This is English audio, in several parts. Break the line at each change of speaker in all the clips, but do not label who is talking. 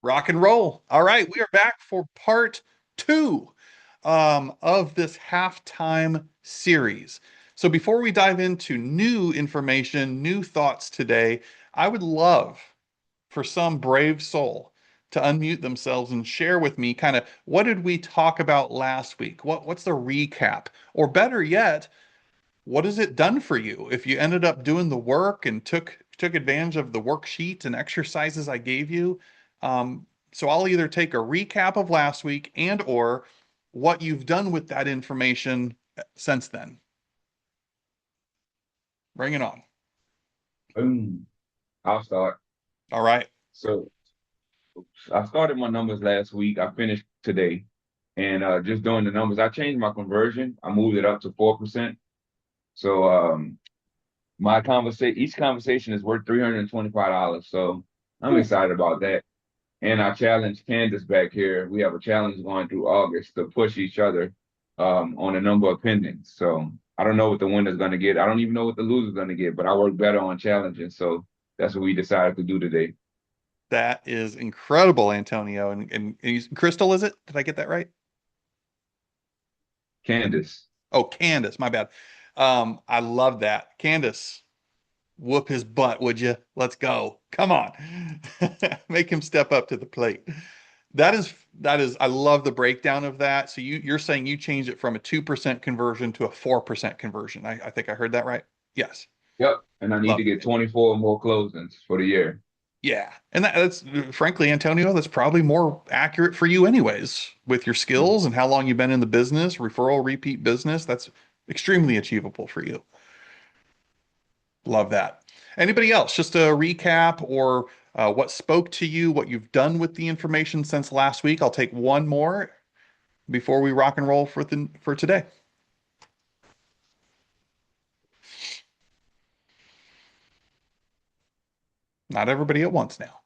Rock and roll. All right, we are back for part two of this halftime series. So before we dive into new information, new thoughts today, I would love for some brave soul to unmute themselves and share with me kind of what did we talk about last week? What's the recap? Or better yet, what has it done for you if you ended up doing the work and took advantage of the worksheets and exercises I gave you? So I'll either take a recap of last week and or what you've done with that information since then. Bring it on.
Boom. I'll start.
All right.
So I started my numbers last week. I finished today. And just doing the numbers, I changed my conversion. I moved it up to 4%. So my conversation, each conversation is worth $325. So I'm excited about that. And I challenged Candace back here. We have a challenge going through August to push each other on a number of pendings. So I don't know what the winner's going to get. I don't even know what the loser's going to get, but I work better on challenging. So that's what we decided to do today.
That is incredible, Antonio. And Crystal, is it? Did I get that right?
Candace.
Oh, Candace, my bad. I love that. Candace, whoop his butt, would you? Let's go. Come on. Make him step up to the plate. That is I love the breakdown of that. So you're saying you changed it from a 2% conversion to a 4% conversion. I think I heard that right. Yes.
Yep. And I need
Love
to get
it.
24 more closings for the year.
Yeah. And that's frankly, Antonio, that's probably more accurate for you anyways, with your skills and how long you've been in the business, referral, repeat business. That's extremely achievable for you. Love that. Anybody else? Just a recap or what spoke to you, what you've done with the information since last week. I'll take one more before we rock and roll for today. Not everybody at once now.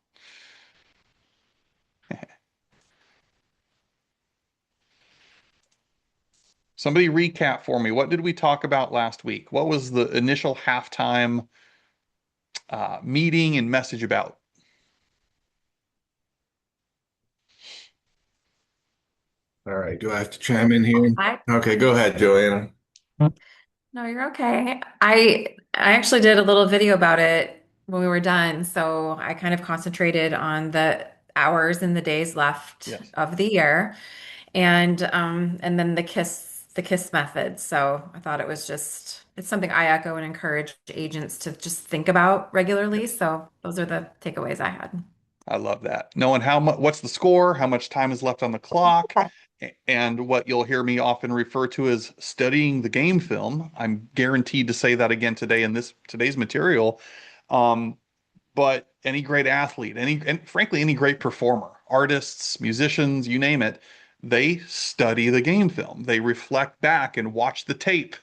Somebody recap for me. What did we talk about last week? What was the initial halftime meeting and message about?
All right. Do I have to chime in here?
I
Okay, go ahead, Joanna.
No, you're okay. I actually did a little video about it when we were done, so I kind of concentrated on the hours and the days left
Yes.
of the year, and then the kiss method. So I thought it's something I echo and encourage agents to just think about regularly.
Yes.
So those are the takeaways I had.
I love that. Knowing how much, what's the score, how much time is left on the clock, and what you'll hear me often refer to as studying the game film. I'm guaranteed to say that again today in this today's material. Um, but any great athlete, and frankly, any great performer, artists, musicians, you name it, they study the game film. They reflect back and watch the tape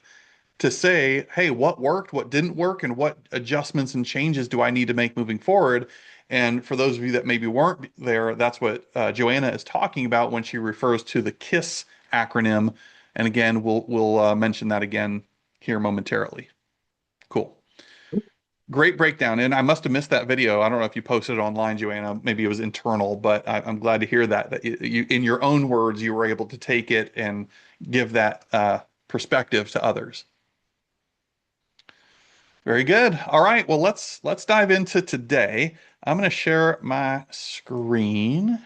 to say, hey, what worked, what didn't work, and what adjustments and changes do I need to make moving forward? And for those of you that maybe weren't there, that's what Joanna is talking about when she refers to the KISS acronym. And again, we'll mention that again here momentarily. Cool. Great breakdown. And I must have missed that video. I don't know if you posted it online, Joanna. Maybe it was internal, but I'm glad to hear that you, in your own words, you were able to take it and give that perspective to others. Very good. All right. Well, let's dive into today. I'm going to share my screen,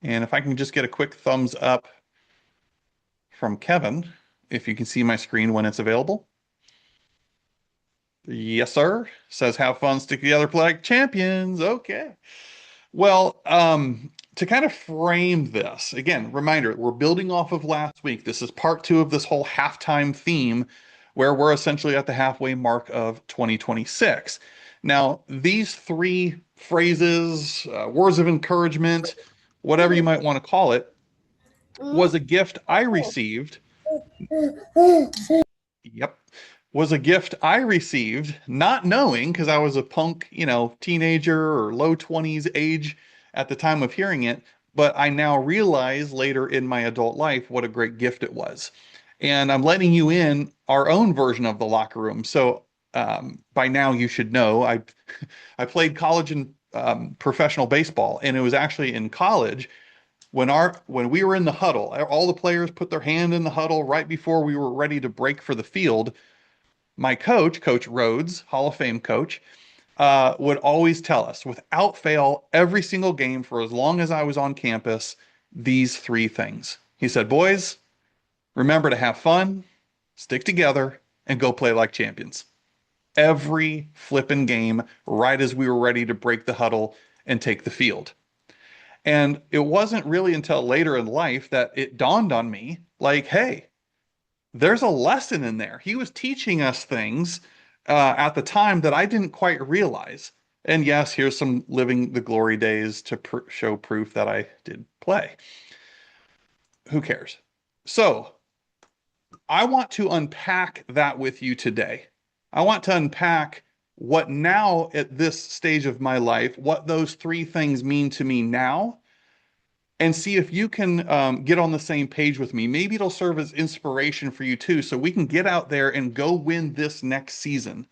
and if I can just get a quick thumbs up from Kevin, if you can see my screen when it's available. Yes, sir. Says have fun, stick together, play like champions. Okay. Well, to kind of frame this, again, reminder, we're building off of last week. This is part two of this whole halftime theme where we're essentially at the halfway mark of 2026. Now, these three phrases, words of encouragement, whatever you might want to call it, was a gift I received. Yep. Was a gift I received, not knowing because I was a punk, teenager or low 20s age at the time of hearing it, but I now realize later in my adult life what a great gift it was. And I'm letting you in our own version of the locker room. So by now you should know I played college and professional baseball, and it was actually in college when we were in the huddle. All the players put their hand in the huddle right before we were ready to break for the field. My coach, Coach Rhodes, Hall of Fame coach, would always tell us, without fail, every single game for as long as I was on campus, these three things. He said, boys, remember to have fun, stick together, and go play like champions. Every flippin' game, right as we were ready to break the huddle and take the field. And it wasn't really until later in life that it dawned on me, like, hey, there's a lesson in there. He was teaching us things at the time that I didn't quite realize. And yes, here's some living the glory days to show proof that I did play. Who cares? So I want to unpack that with you today. I want to unpack what now at this stage of my life, what those three things mean to me now, and see if you can get on the same page with me. Maybe it'll serve as inspiration for you too, so we can get out there and go win this next season,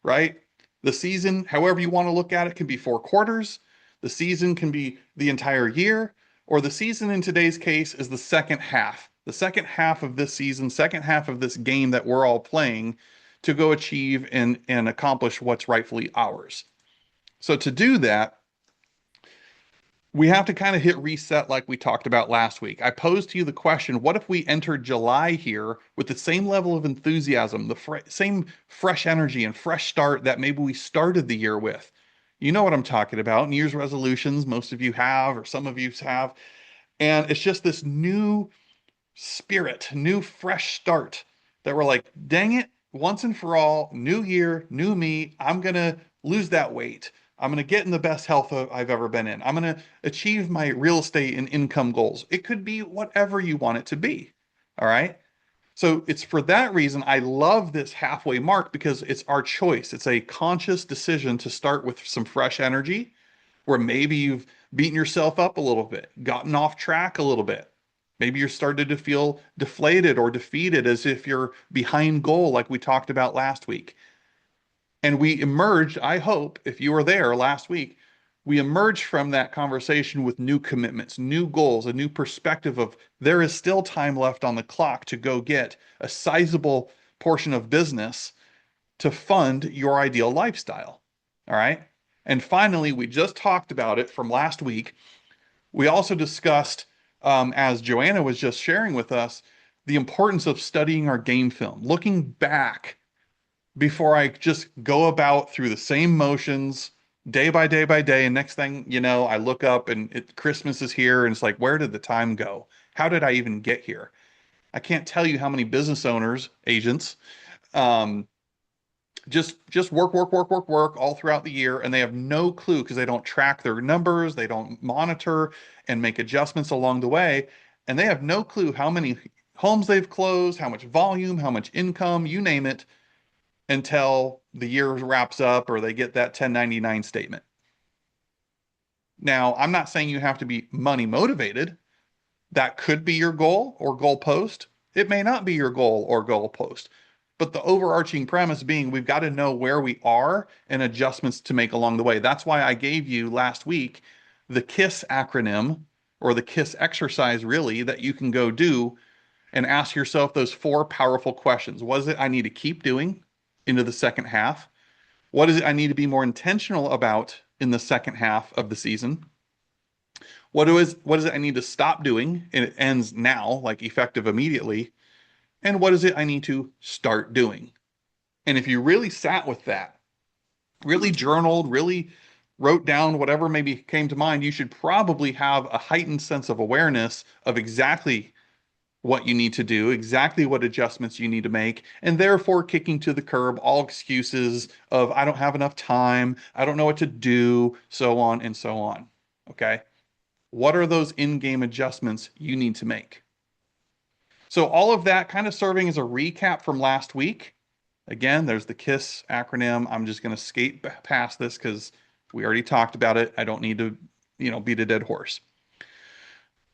right? The season, however you want to look at it, can be 4 quarters. The season can be the entire year, or the season in today's case is the second half. The second half of this season, second half of this game that we're all playing to go achieve and accomplish what's rightfully ours. So to do that, we have to kind of hit reset like we talked about last week. I posed to you the question, what if we entered July here with the same level of enthusiasm, the same fresh energy and fresh start that maybe we started the year with? You know what I'm talking about. New Year's resolutions, most of you have, or some of you have. And it's just this new spirit, new fresh start that we're like, dang it, once and for all, new year, new me, I'm going to lose that weight. I'm going to get in the best health I've ever been in. I'm going to achieve my real estate and income goals. It could be whatever you want it to be. All right. So it's for that reason I love this halfway mark, because it's our choice. It's a conscious decision to start with some fresh energy where maybe you've beaten yourself up a little bit, gotten off track a little bit. Maybe you're starting to feel deflated or defeated, as if you're behind goal, like we talked about last week. And we emerged, I hope, if you were there last week, we emerged from that conversation with new commitments, new goals, a new perspective of there is still time left on the clock to go get a sizable portion of business to fund your ideal lifestyle. All right. And finally, we just talked about it from last week. We also discussed, as Joanna was just sharing with us, the importance of studying our game film, looking back before I just go about through the same motions day by day by day. And next thing you know, I look up and Christmas is here, and it's like, where did the time go? How did I even get here? I can't tell you how many business owners, agents, um, just work all throughout the year, and they have no clue because they don't track their numbers, they don't monitor and make adjustments along the way, and they have no clue how many homes they've closed, how much volume, how much income, you name it, until the year wraps up or they get that 1099 statement. Now, I'm not saying you have to be money motivated. That could be your goal or goalpost. It may not be your goal or goalpost. But the overarching premise being we've got to know where we are and adjustments to make along the way. That's why I gave you last week the KISS acronym, or the KISS exercise, really, that you can go do and ask yourself those 4 powerful questions. What is it I need to keep doing into the second half? What is it I need to be more intentional about in the second half of the season? What is it I need to stop doing, and it ends now, like effective immediately? And what is it I need to start doing? And if you really sat with that, really journaled, really wrote down whatever maybe came to mind, you should probably have a heightened sense of awareness of exactly what you need to do, exactly what adjustments you need to make, and therefore kicking to the curb all excuses of I don't have enough time, I don't know what to do, so on and so on. Okay? What are those in-game adjustments you need to make? So all of that kind of serving as a recap from last week. Again, there's the KISS acronym. I'm just going to skate past this because we already talked about it. I don't need to, beat a dead horse.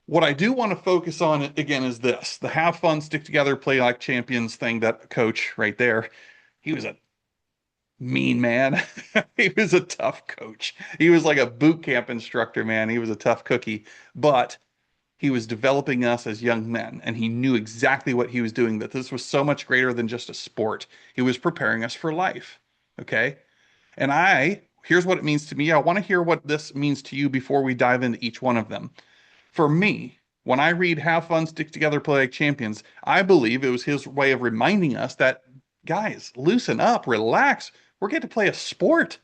What I do want to focus on, again, is this, the have fun, stick together, play like champions thing that coach right there, he was a mean man. He was a tough coach. He was like a boot camp instructor, man. He was a tough cookie, but he was developing us as young men, and he knew exactly what he was doing, that this was so much greater than just a sport. He was preparing us for life. Okay. And here's what it means to me. I want to hear what this means to you before we dive into each one of them. For me, when I read Have Fun, Stick Together, Play Like Champions, I believe it was his way of reminding us that, guys, loosen up, relax. We're getting to play a sport.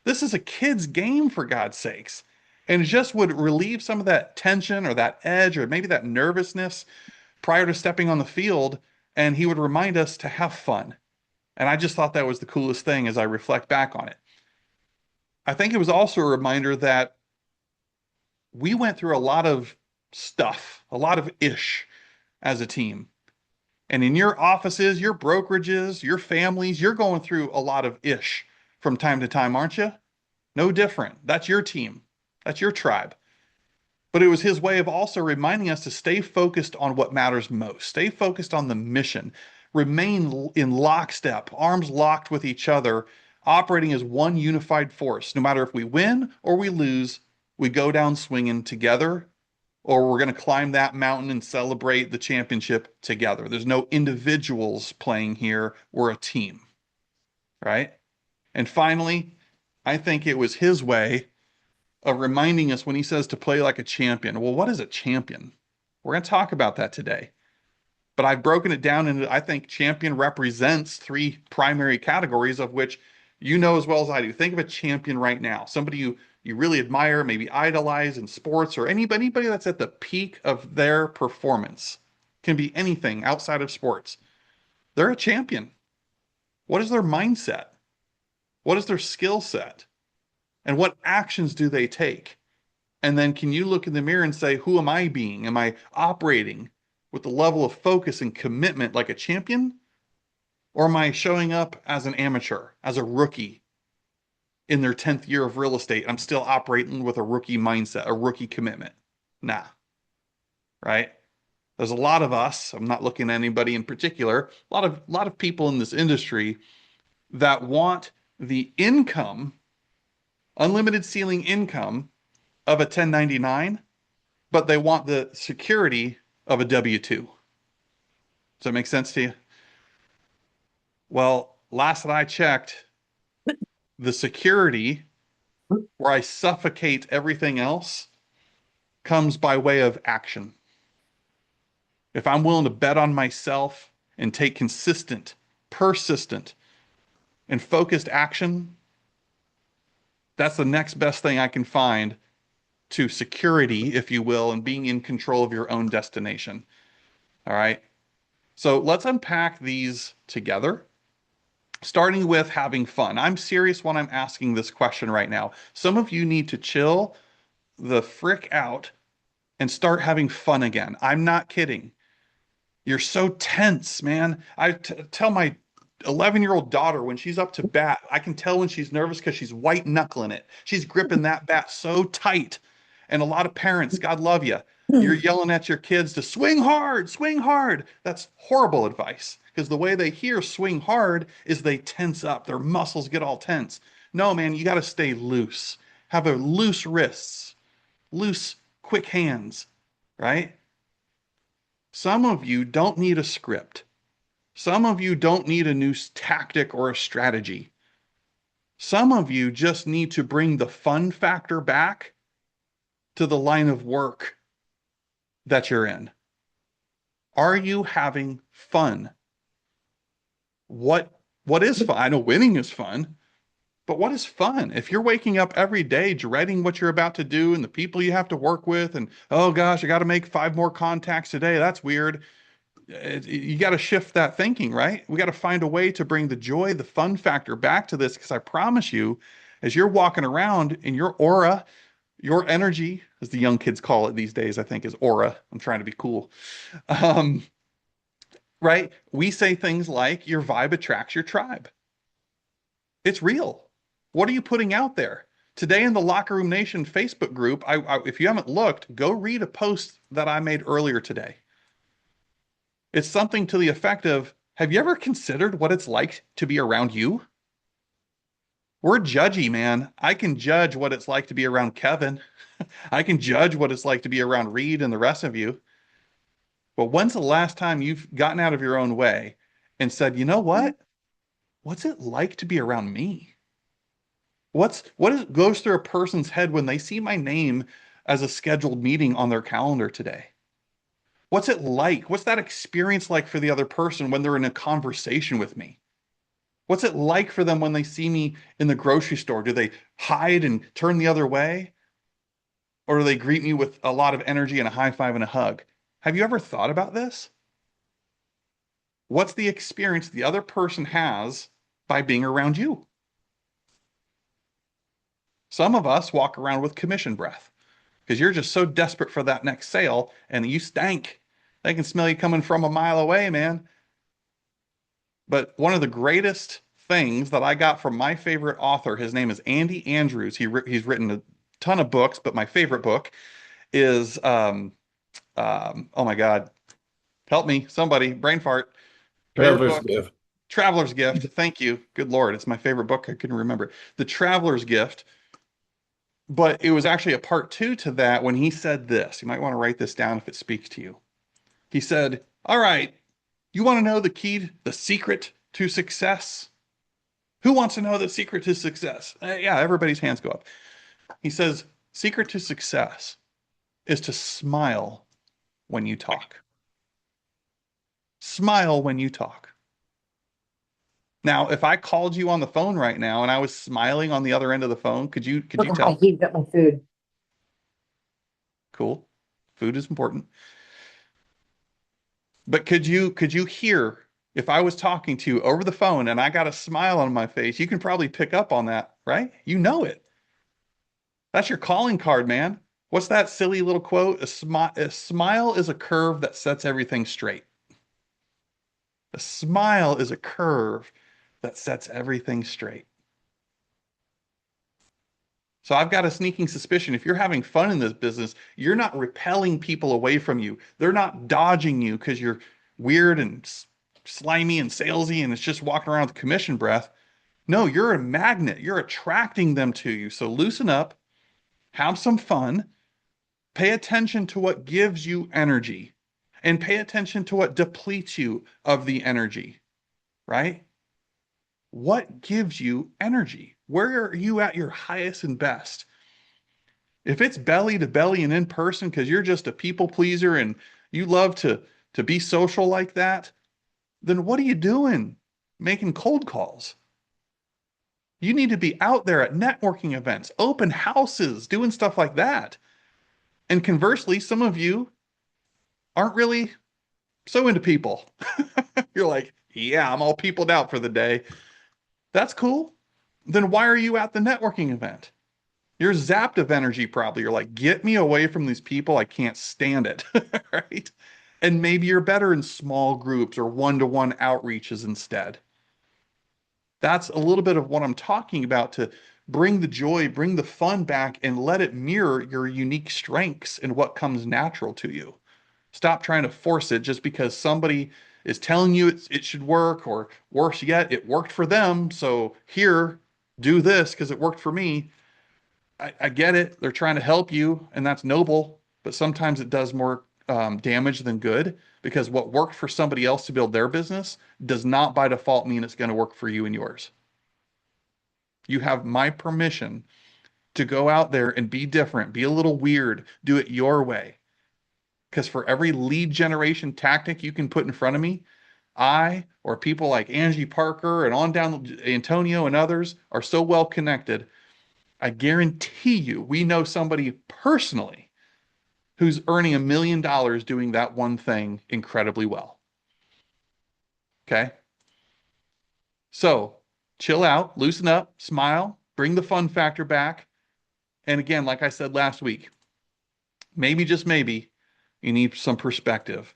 This is a kid's game, for God's sakes. And it just would relieve some of that tension or that edge or maybe that nervousness prior to stepping on the field. And he would remind us to have fun. And I just thought that was the coolest thing as I reflect back on it. I think it was also a reminder that we went through a lot of stuff, a lot of ish as a team. And in your offices, your brokerages, your families, you're going through a lot of ish from time to time, aren't you? No different. That's your team. That's your tribe. But it was his way of also reminding us to stay focused on what matters most. Stay focused on the mission. Remain in lockstep, arms locked with each other, operating as one unified force. No matter if we win or we lose, we go down swinging together, or we're going to climb that mountain and celebrate the championship together. There's no individuals playing here. We're a team, right? And finally, I think it was his way of reminding us when he says to play like a champion. Well, what is a champion? We're going to talk about that today. But I've broken it down into, I think champion represents three primary categories, of which you know as well as I do. Think of a champion right now, somebody you really admire, maybe idolize in sports, or anybody that's at the peak of their performance. Can be anything outside of sports. They're a champion. What is their mindset? What is their skill set? And what actions do they take? And then can you look in the mirror and say, who am I being? Am I operating with the level of focus and commitment like a champion? Or am I showing up as an amateur, as a rookie in their 10th year of real estate? I'm still operating with a rookie mindset, a rookie commitment. Nah, right? There's a lot of us, I'm not looking at anybody in particular, a lot of people in this industry that want the income, unlimited ceiling income of a 1099, but they want the security of a W-2. Does that make sense to you? Well, last that I checked, the security where I suffocate everything else comes by way of action. If I'm willing to bet on myself and take consistent, persistent, and focused action, that's the next best thing I can find to security, if you will, and being in control of your own destination. All right. So let's unpack these together, starting with having fun. I'm serious when I'm asking this question right now. Some of you need to chill the frick out and start having fun again. I'm not kidding. You're so tense, man. I tell my 11-year-old daughter when she's up to bat, I can tell when she's nervous because she's white knuckling it. She's gripping that bat so tight. And a lot of parents, God love you, you're yelling at your kids to swing hard, swing hard. That's horrible advice, because the way they hear swing hard is they tense up. Their muscles get all tense. No, man, you got to stay loose. Have a loose wrists, loose, quick hands, right? Some of you don't need a script. Some of you don't need a new tactic or a strategy. Some of you just need to bring the fun factor back to the line of work that you're in. Are you having fun? What is fun? I know winning is fun, but what is fun? If you're waking up every day dreading what you're about to do and the people you have to work with, and oh gosh, I got to make 5 more contacts today. That's weird. You got to shift that thinking, right? We got to find a way to bring the joy, the fun factor back to this, because I promise you, as you're walking around in your aura, your energy, as the young kids call it these days, I think is aura. I'm trying to be cool. Right? We say things like your vibe attracts your tribe. It's real. What are you putting out there? Today in the Locker Room Nation Facebook group, if you haven't looked, go read a post that I made earlier today. It's something to the effect of, have you ever considered what it's like to be around you? We're judgy, man. I can judge what it's like to be around Kevin. I can judge what it's like to be around Reed and the rest of you. But when's the last time you've gotten out of your own way and said, you know what? What's it like to be around me? Goes through a person's head when they see my name as a scheduled meeting on their calendar today? What's it like? What's that experience like for the other person when they're in a conversation with me? What's it like for them when they see me in the grocery store? Do they hide and turn the other way? Or do they greet me with a lot of energy and a high five and a hug? Have you ever thought about this? What's the experience the other person has by being around you? Some of us walk around with commission breath because you're just so desperate for that next sale and you stank. They can smell you coming from a mile away, man. But one of the greatest things that I got from my favorite author, his name is Andy Andrews. He's written a ton of books, but my favorite book is oh my God, help me, somebody, brain fart. Favorite
Traveler's
book,
Gift.
Traveler's Gift. Thank you. Good Lord, it's my favorite book. I couldn't remember it. The Traveler's Gift. But it was actually a part two to that when he said this. You might want to write this down if it speaks to you. He said, all right, you want to know the key, the secret to success? Who wants to know the secret to success? Yeah, everybody's hands go up. He says, secret to success is to smile when you talk. Smile when you talk. Now, if I called you on the phone right now and I was smiling on the other end of the phone, could you
I
tell?
heated up my food.
Cool. Food is important. But could you hear if I was talking to you over the phone and I got a smile on my face, you can probably pick up on that, right? You know it. That's your calling card, man. What's that silly little quote? A smile is a curve that sets everything straight. A smile is a curve that sets everything straight. So I've got a sneaking suspicion if you're having fun in this business, you're not repelling people away from you. They're not dodging you because you're weird and slimy and salesy and it's just walking around with commission breath. No, you're a magnet. You're attracting them to you. So loosen up, have some fun, pay attention to what gives you energy, and pay attention to what depletes you of the energy, right? What gives you energy? Where are you at your highest and best? If it's belly to belly and in person because you're just a people pleaser and you love to be social like that, then what are you doing making cold calls? You need to be out there at networking events, open houses, doing stuff like that. And conversely, some of you aren't really so into people. You're like, yeah, I'm all peopled out for the day. That's cool. Then why are you at the networking event? You're zapped of energy probably. You're like, get me away from these people. I can't stand it. Right? And maybe you're better in small groups or one-to-one outreaches instead. That's a little bit of what I'm talking about to bring the joy, bring the fun back, and let it mirror your unique strengths and what comes natural to you. Stop trying to force it just because somebody is telling you it should work, or worse yet, it worked for them. So here, do this because it worked for me. I get it. They're trying to help you, and that's noble, but sometimes it does more damage than good because what worked for somebody else to build their business does not by default mean it's going to work for you and yours. You have my permission to go out there and be different, be a little weird, do it your way. Because for every lead generation tactic you can put in front of me, I or people like Angie Parker and on down Antonio and others are so well connected. I guarantee you, we know somebody personally who's earning $1 million doing that one thing incredibly well. Okay. So chill out, loosen up, smile, bring the fun factor back. And again, like I said last week, maybe, just maybe, you need some perspective.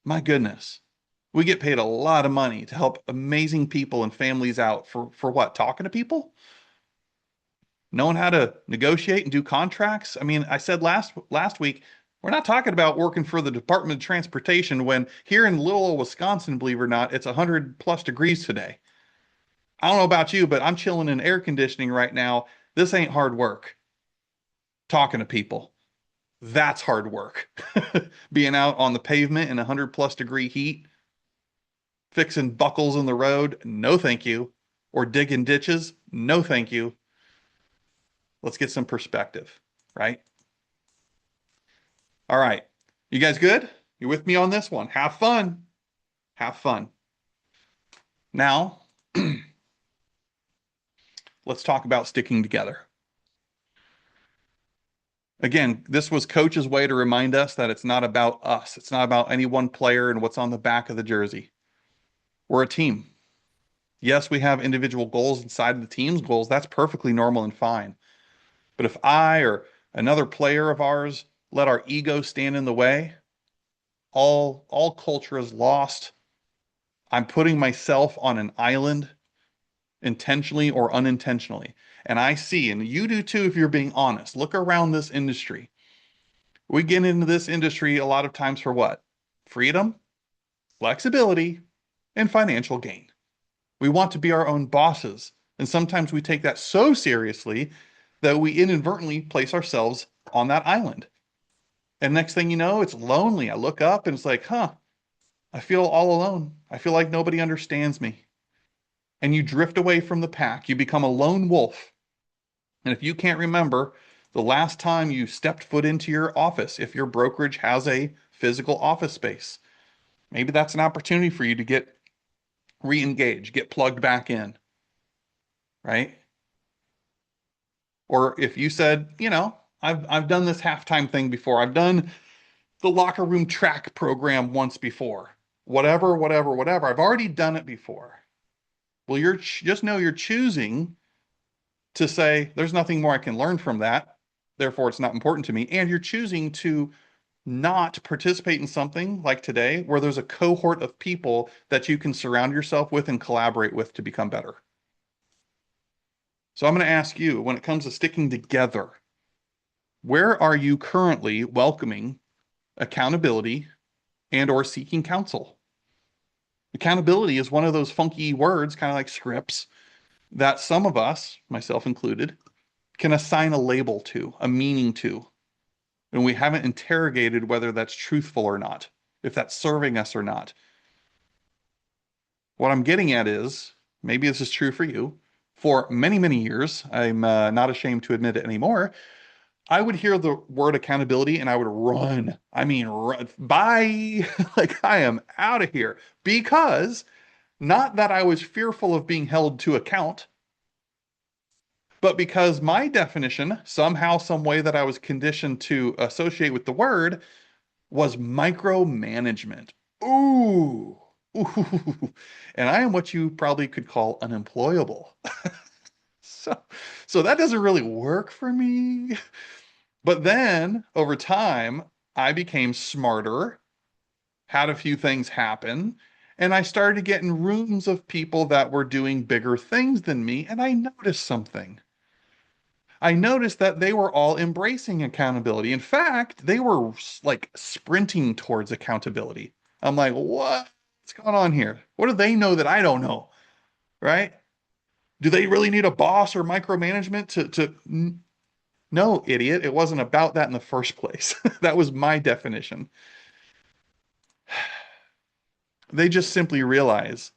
My goodness, we get paid a lot of money to help amazing people and families out for what? Talking to people? Knowing how to negotiate and do contracts? I mean, I said last week, we're not talking about working for the Department of Transportation when here in little old Wisconsin, believe it or not, it's 100+ degrees today. I don't know about you, but I'm chilling in air conditioning right now. This ain't hard work. Talking to people. That's hard work. Being out on the pavement in 100+ degree heat, fixing buckles in the road, no thank you. Or digging ditches, no thank you. Let's get some perspective, right? All right. You guys good? You with me on this one? Have fun. Have fun. Now, let's talk about sticking together. Again, this was Coach's way to remind us that it's not about us. It's not about any one player and what's on the back of the jersey. We're a team. Yes, we have individual goals inside of the team's goals. That's perfectly normal and fine. But if I or another player of ours let our ego stand in the way, all culture is lost. I'm putting myself on an island intentionally or unintentionally. And I see, and you do too if you're being honest. Look around this industry. We get into this industry a lot of times for what? Freedom, flexibility, and financial gain. We want to be our own bosses. And sometimes we take that so seriously that we inadvertently place ourselves on that island. And next thing you know, it's lonely. I look up and it's like, huh, I feel all alone. I feel like nobody understands me. And you drift away from the pack. You become a lone wolf. And if you can't remember the last time you stepped foot into your office, if your brokerage has a physical office space, maybe that's an opportunity for you to get re-engaged, get plugged back in, right? Or if you said, I've done this halftime thing before. I've done the locker room track program once before. Whatever, whatever, whatever. I've already done it before. Well, just know you're choosing to say there's nothing more I can learn from that. Therefore, it's not important to me. And you're choosing to not participate in something like today where there's a cohort of people that you can surround yourself with and collaborate with to become better. So I'm going to ask you, when it comes to sticking together, where are you currently welcoming accountability and or seeking counsel? Accountability is one of those funky words, kind of like scripts, that some of us, myself included, can assign a label to, a meaning to. And we haven't interrogated whether that's truthful or not, if that's serving us or not. What I'm getting at is, maybe this is true for you, for many, many years, I'm not ashamed to admit it anymore, I would hear the word accountability and I would run. I mean, run. Bye. Like, I am out of here. Because not that I was fearful of being held to account, but because my definition, somehow, some way that I was conditioned to associate with the word, was micromanagement. Ooh. Ooh. And I am what you probably could call unemployable. So, so that doesn't really work for me. But then over time, I became smarter, had a few things happen, and I started to get in rooms of people that were doing bigger things than me, and I noticed something. I noticed that they were all embracing accountability. In fact, they were like sprinting towards accountability. I'm like, what's going on here? What do they know that I don't know? Right? Do they really need a boss or micromanagement to No, idiot. It wasn't about that in the first place. That was my definition. They just simply realize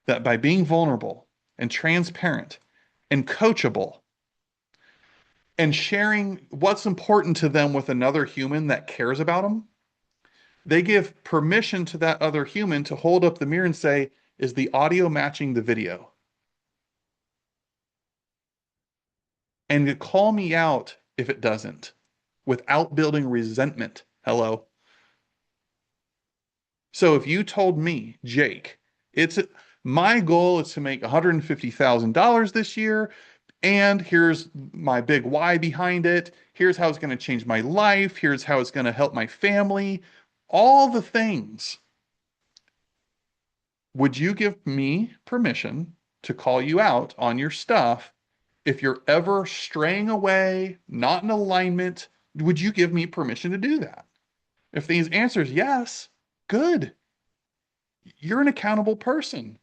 that by being vulnerable and transparent and coachable and sharing what's important to them with another human that cares about them, they give permission to that other human to hold up the mirror and say, is the audio matching the video? And to call me out if it doesn't, without building resentment. Hello. So if you told me, Jake, it's my goal is to make $150,000 this year, and here's my big why behind it. Here's how it's going to change my life. Here's how it's going to help my family. All the things. Would you give me permission to call you out on your stuff if you're ever straying away, not in alignment? Would you give me permission to do that? If the answer is yes, good. You're an accountable person.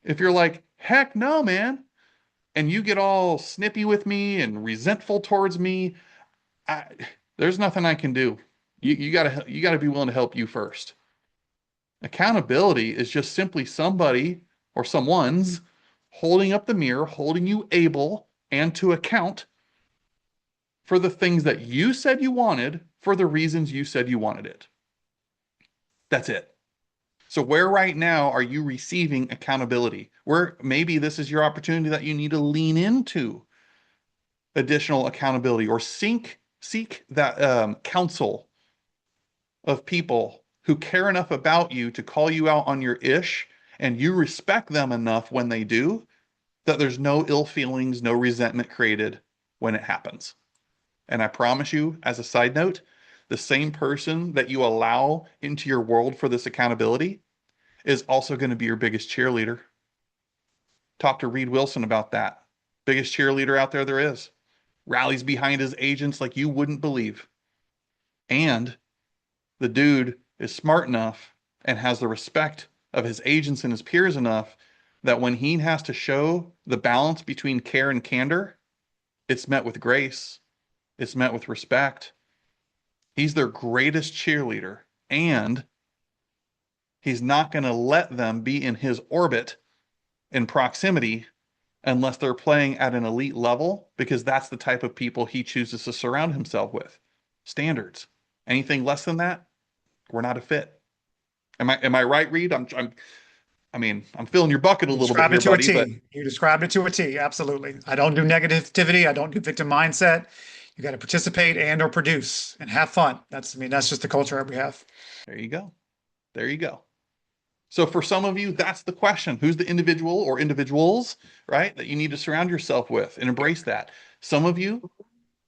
If you're like, heck no, man, and you get all snippy with me and resentful towards me, I, there's nothing I can do. You gotta be willing to help you first. Accountability is just simply somebody or someone's holding up the mirror, holding you able and to account for the things that you said you wanted for the reasons you said you wanted it. That's it. So where right now are you receiving accountability? Where maybe this is your opportunity that you need to lean into additional accountability or seek that counsel of people who care enough about you to call you out on your ish, and you respect them enough when they do that there's no ill feelings, no resentment created when it happens. And I promise you, as a side note, the same person that you allow into your world for this accountability is also going to be your biggest cheerleader. Talk to Reed Wilson about that. Biggest cheerleader out there is. Rallies behind his agents like you wouldn't believe. And the dude is smart enough and has the respect of his agents and his peers enough that when he has to show the balance between care and candor, it's met with grace. It's met with respect. He's their greatest cheerleader, and he's not going to let them be in his orbit in proximity unless they're playing at an elite level, because that's the type of people he chooses to surround himself with. Standards. Anything less than that, we're not a fit. Am I right, Reed? I'm filling your bucket a
You
little bit
described
here,
it to a
buddy, but
T. You described it to a T. Absolutely. I don't do negativity. I don't do victim mindset. You got to participate and or produce and have fun. That's just the culture we have.
there you go. There you go. So for some of you, that's the question. Who's the individual or individuals, right, that you need to surround yourself with and embrace that? Some of you,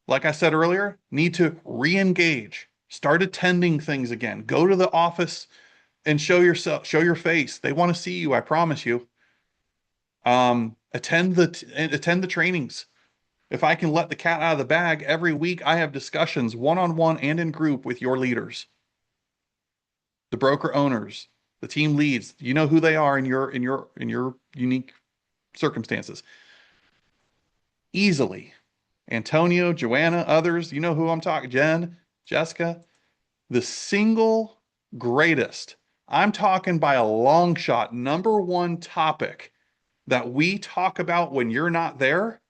like I said earlier, need to re-engage, start attending things again. Go to the office and show your face. They want to see you, I promise you. Attend the trainings. If I can let the cat out of the bag, every week I have discussions one-on-one and in group with your leaders, the broker owners, the team leads. You know who they are in your unique circumstances. Easily. Antonio, Joanna, others, you know who I'm talking, Jen, Jessica, the single greatest, I'm talking by a long shot, number one topic that we talk about when you're not there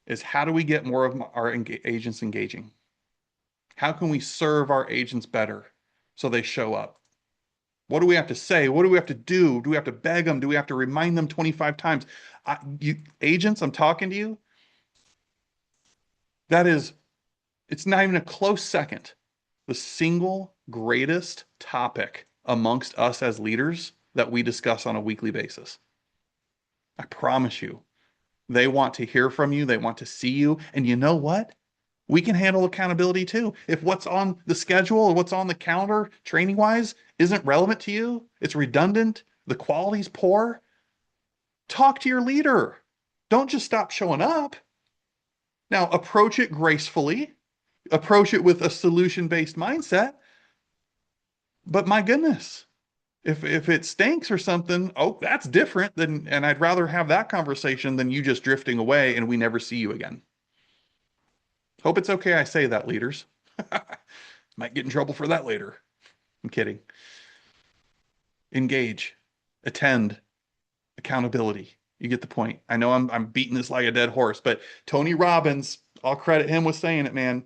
is how do we get more of our agents engaging? How can we serve our agents better so they show up? What do we have to say? What do we have to do? Do we have to beg them? Do we have to remind them 25 times? Agents, I'm talking to you. It's not even a close second. The single greatest topic amongst us as leaders that we discuss on a weekly basis. I promise you, they want to hear from you. They want to see you. And you know what? We can handle accountability too. If what's on the schedule or what's on the calendar training wise isn't relevant to you, it's redundant, the quality's poor, talk to your leader. Don't just stop showing up. Now, approach it gracefully, approach it with a solution-based mindset. But my goodness, if it stinks or something, oh, that's different than, and I'd rather have that conversation than you just drifting away and we never see you again. Hope it's okay I say that, leaders. Might get in trouble for that later. I'm kidding. Engage, attend, accountability. You get the point. I know I'm beating this like a dead horse, but Tony Robbins, I'll credit him with saying it, man.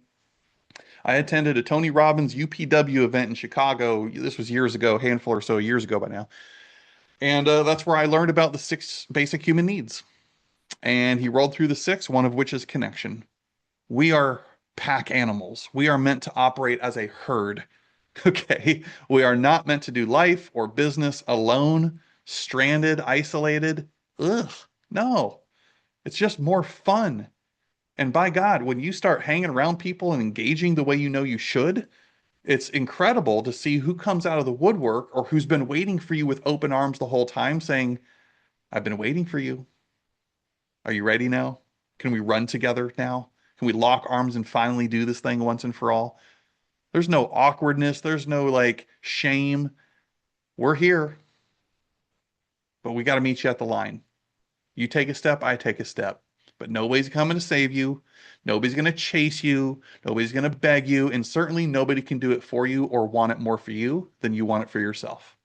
I attended a Tony Robbins UPW event in Chicago. This was years ago, a handful or so years ago by now. And that's where I learned about the 6 basic human needs. And he rolled through the 6, one of which is connection. We are pack animals. We are meant to operate as a herd. Okay. We are not meant to do life or business alone, stranded, isolated. Ugh. No. It's just more fun. And by God, when you start hanging around people and engaging the way you know you should, it's incredible to see who comes out of the woodwork or who's been waiting for you with open arms the whole time saying, I've been waiting for you. Are you ready now? Can we run together now? Can we lock arms and finally do this thing once and for all? There's no awkwardness. There's no like shame. We're here. but we got to meet you at the line. You take a step, I take a step, but nobody's coming to save you. Nobody's going to chase you. Nobody's going to beg you. And certainly nobody can do it for you or want it more for you than you want it for yourself.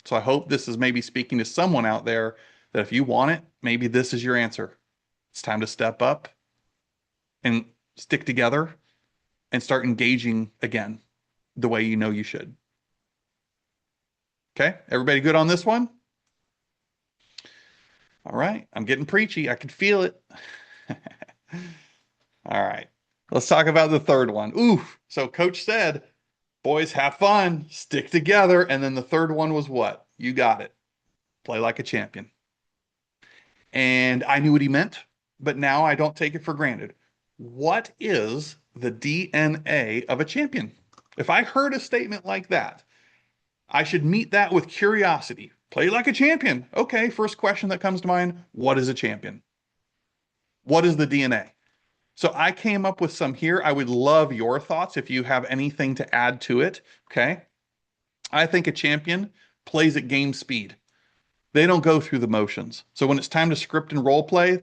So I hope this is maybe speaking to someone out there that if you want it, maybe this is your answer. It's time to step up and stick together and start engaging again the way you know you should. Okay, everybody good on this one? All right, I'm getting preachy. I can feel it. All right, let's talk about the third one. Ooh, so coach said, boys, have fun, stick together. And then the third one was what? You got it. Play like a champion. And I knew what he meant, but now I don't take it for granted. What is the DNA of a champion? If I heard a statement like that, I should meet that with curiosity. Play like a champion. Okay, first question that comes to mind, what is a champion? What is the DNA? So I came up with some here. I would love your thoughts if you have anything to add to it. Okay. I think a champion plays at game speed. They don't go through the motions. So when it's time to script and role play,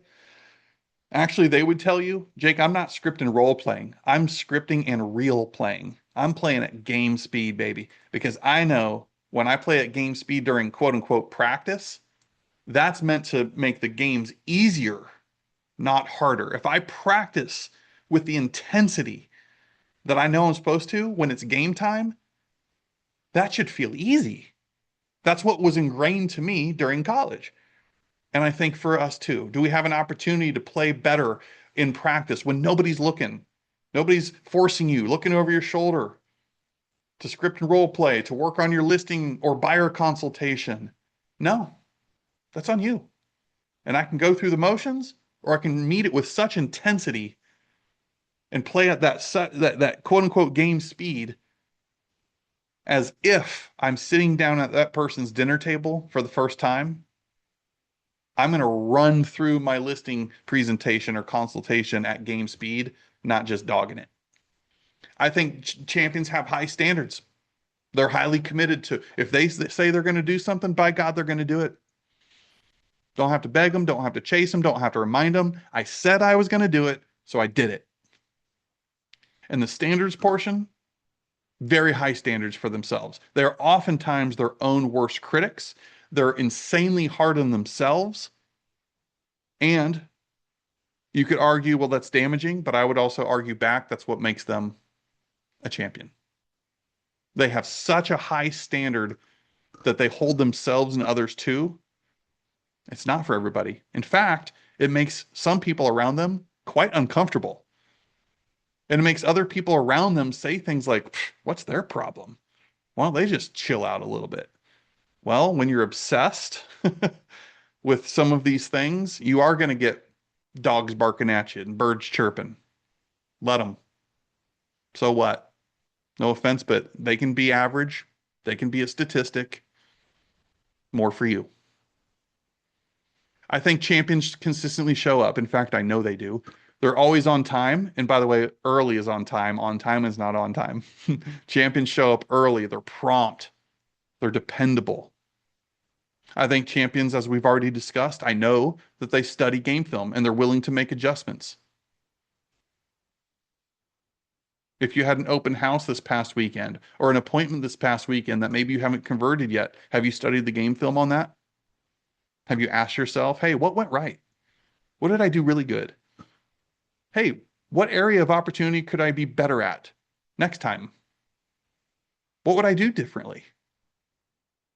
actually they would tell you, Jake, I'm not script and role playing. I'm scripting and real playing. I'm playing at game speed, baby, because I know when I play at game speed during quote unquote practice, that's meant to make the games easier, not harder. If I practice with the intensity that I know I'm supposed to when it's game time, that should feel easy. That's what was ingrained to me during college. And I think for us too, do we have an opportunity to play better in practice when nobody's looking? Nobody's forcing you, looking over your shoulder to script and role play, to work on your listing or buyer consultation. No, that's on you. And I can go through the motions or I can meet it with such intensity and play at that quote unquote game speed as if I'm sitting down at that person's dinner table for the first time. I'm going to run through my listing presentation or consultation at game speed, not just dogging it. I think champions have high standards. They're highly committed to, if they say they're going to do something, by God, they're going to do it. Don't have to beg them, don't have to chase them, don't have to remind them. I said I was going to do it, so I did it. And the standards portion, very high standards for themselves. They're oftentimes their own worst critics. They're insanely hard on themselves. And you could argue, well, that's damaging, but I would also argue back, that's what makes them a champion. They have such a high standard that they hold themselves and others to. It's not for everybody. In fact, it makes some people around them quite uncomfortable. And it makes other people around them say things like, what's their problem? Why don't they just chill out a little bit? Well, when you're obsessed with some of these things, you are going to get dogs barking at you and birds chirping. Let them. So what? No offense, but they can be average. They can be a statistic. More for you. I think champions consistently show up. In fact, I know they do. They're always on time. And by the way, early is on time. On time is not on time. Champions show up early. They're prompt. They're dependable. I think champions, as we've already discussed, I know that they study game film and they're willing to make adjustments. If you had an open house this past weekend or an appointment this past weekend that maybe you haven't converted yet, have you studied the game film on that? Have you asked yourself, hey, what went right? What did I do really good? Hey, what area of opportunity could I be better at next time? What would I do differently?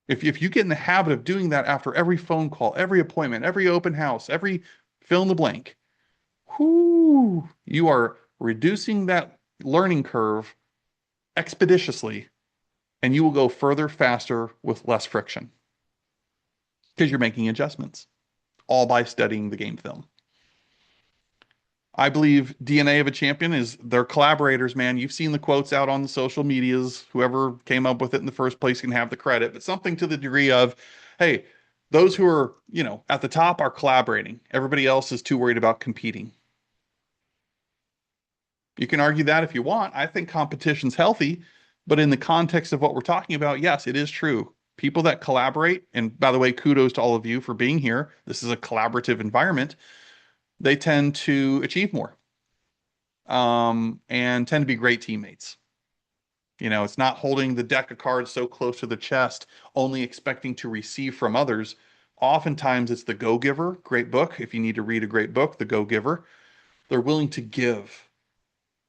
If you get in the habit of doing that after every phone call, every appointment, every open house, every fill in the blank, whoo, you are reducing that learning curve expeditiously, and you will go further faster with less friction because you're making adjustments, all by studying the game film. I believe DNA of a champion is their collaborators, man. You've seen the quotes out on the social medias. Whoever came up with it in the first place can have the credit, but something to the degree of, hey, those who are, at the top are collaborating. Everybody else is too worried about competing. You can argue that if you want. I think competition's healthy, but in the context of what we're talking about, yes, it is true. People that collaborate, and by the way, kudos to all of you for being here. This is a collaborative environment. They tend to achieve more, and tend to be great teammates. It's not holding the deck of cards so close to the chest, only expecting to receive from others. Oftentimes, it's the go-giver. Great book. If you need to read a great book, The Go-Giver. They're willing to give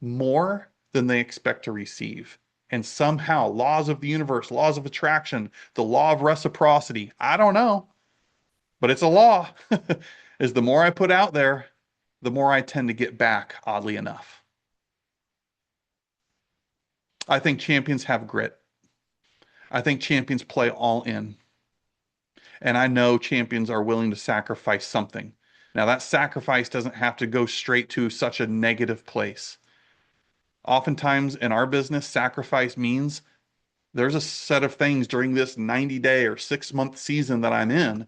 more than they expect to receive. And somehow, laws of the universe, laws of attraction, the law of reciprocity, I don't know, but it's a law, is the more I put out there, the more I tend to get back, oddly enough. I think champions have grit. I think champions play all in. And I know champions are willing to sacrifice something. Now, that sacrifice doesn't have to go straight to such a negative place. Oftentimes in our business, sacrifice means there's a set of things during this 90-day or 6-month season that I'm in